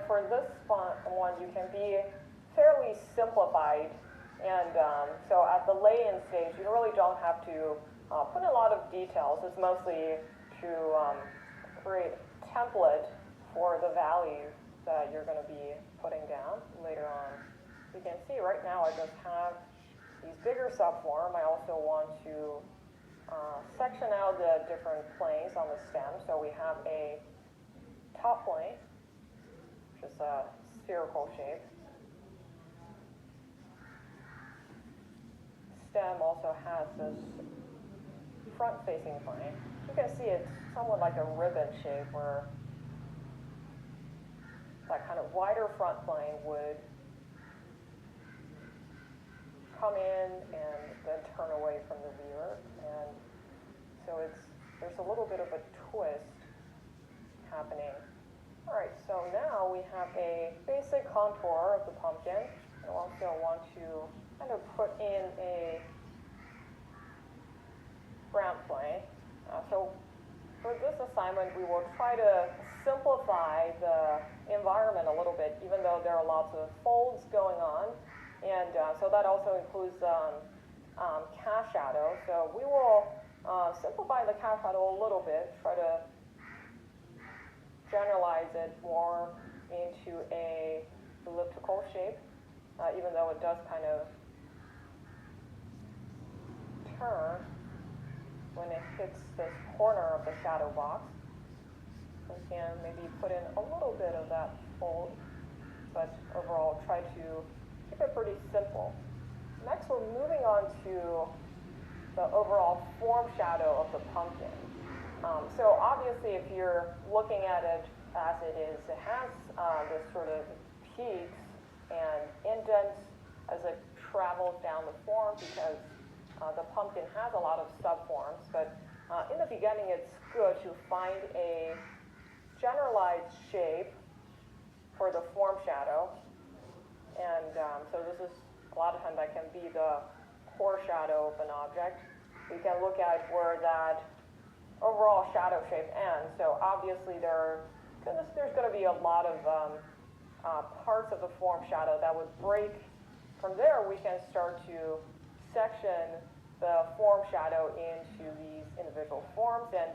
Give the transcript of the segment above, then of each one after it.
for this one, you can be fairly simplified. And so at the lay-in stage, you really don't have to put in a lot of details. It's mostly to create a template for the value that you're going to be putting down later on. You can see right now I just have these bigger subform. I also want to section out the different planes on the stem. So we have a top plane, which is a spherical shape. Stem also has this front-facing plane. You can see it's somewhat like a ribbon shape where that kind of wider front plane would come in and then turn away from the viewer. And so there's a little bit of a twist happening. All right, so now we have a basic contour of the pumpkin. I also want to kind of put in a ground plane. So for this assignment, we will try to simplify the environment a little bit, even though there are lots of folds going on. And so that also includes cast shadow. So we will simplify the cast shadow a little bit, try to generalize it more into a elliptical shape, even though it does kind of turn when it hits this corner of the shadow box. We can maybe put in a little bit of that fold, but overall try to keep it pretty simple. Next, we're moving on to the overall form shadow of the pumpkin. So obviously, if you're looking at it as it is, it has this sort of peaks and indents as it travels down the form because the pumpkin has a lot of subforms. But in the beginning, it's good to find a generalized shape for the form shadow. And so this is, a lot of times that can be the core shadow of an object. We can look at where that overall shadow shape ends. So obviously there's going to be a lot of parts of the form shadow that would break. From there, we can start to section the form shadow into these individual forms, and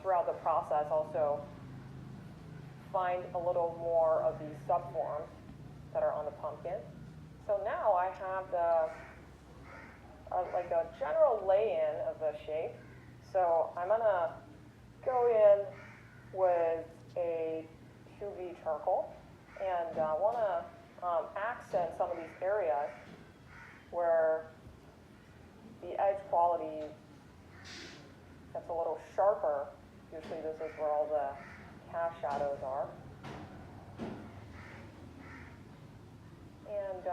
throughout the process also find a little more of these subforms that are on the pumpkin. So now I have like a general lay-in of the shape. So I'm going to go in with a 2B charcoal, and I want to accent some of these areas where the edge quality gets a little sharper. Usually this is where all the cast shadows are. And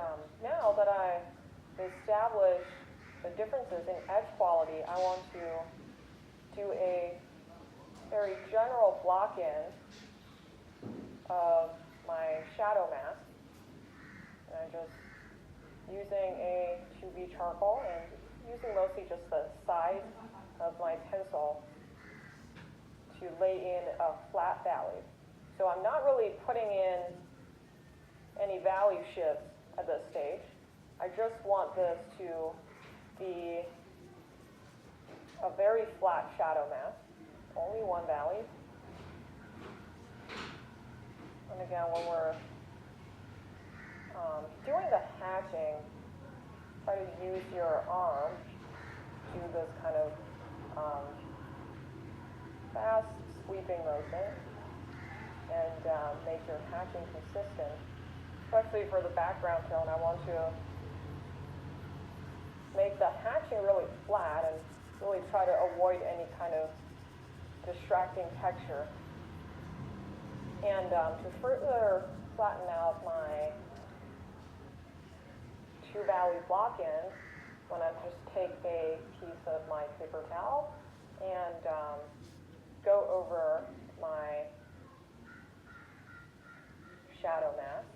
now that I've established the differences in edge quality, I want to do a very general block-in of my shadow mask. And I'm just using a 2B charcoal and using mostly just the side of my pencil to lay in a flat valley. So I'm not really putting in any value shifts at this stage. I just want this to be a very flat shadow mask, only one valley. And again, when we're doing the hatching, try to use your arm to do this kind of fast sweeping motion and make your hatching consistent. Especially for the background tone, I want to make the hatching really flat and really try to avoid any kind of distracting texture. And to further flatten out my two valley block-in, I'm going to just take a piece of my paper towel and go over my shadow mask.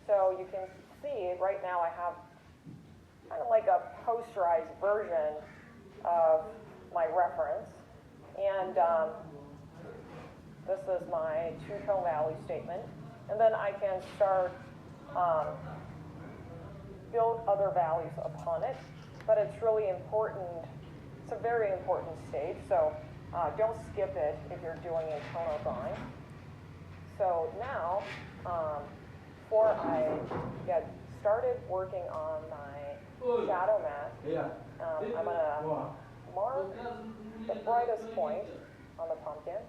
So you can see right now I have kind of like a posterized version of my reference. And this is my two-tone value statement. And then I can start build other values upon it. But it's really important, it's a very important stage, so don't skip it if you're doing a tonal drawing. So now, before I get started working on my shadow mask, I'm going to mark the brightest point on the pumpkin.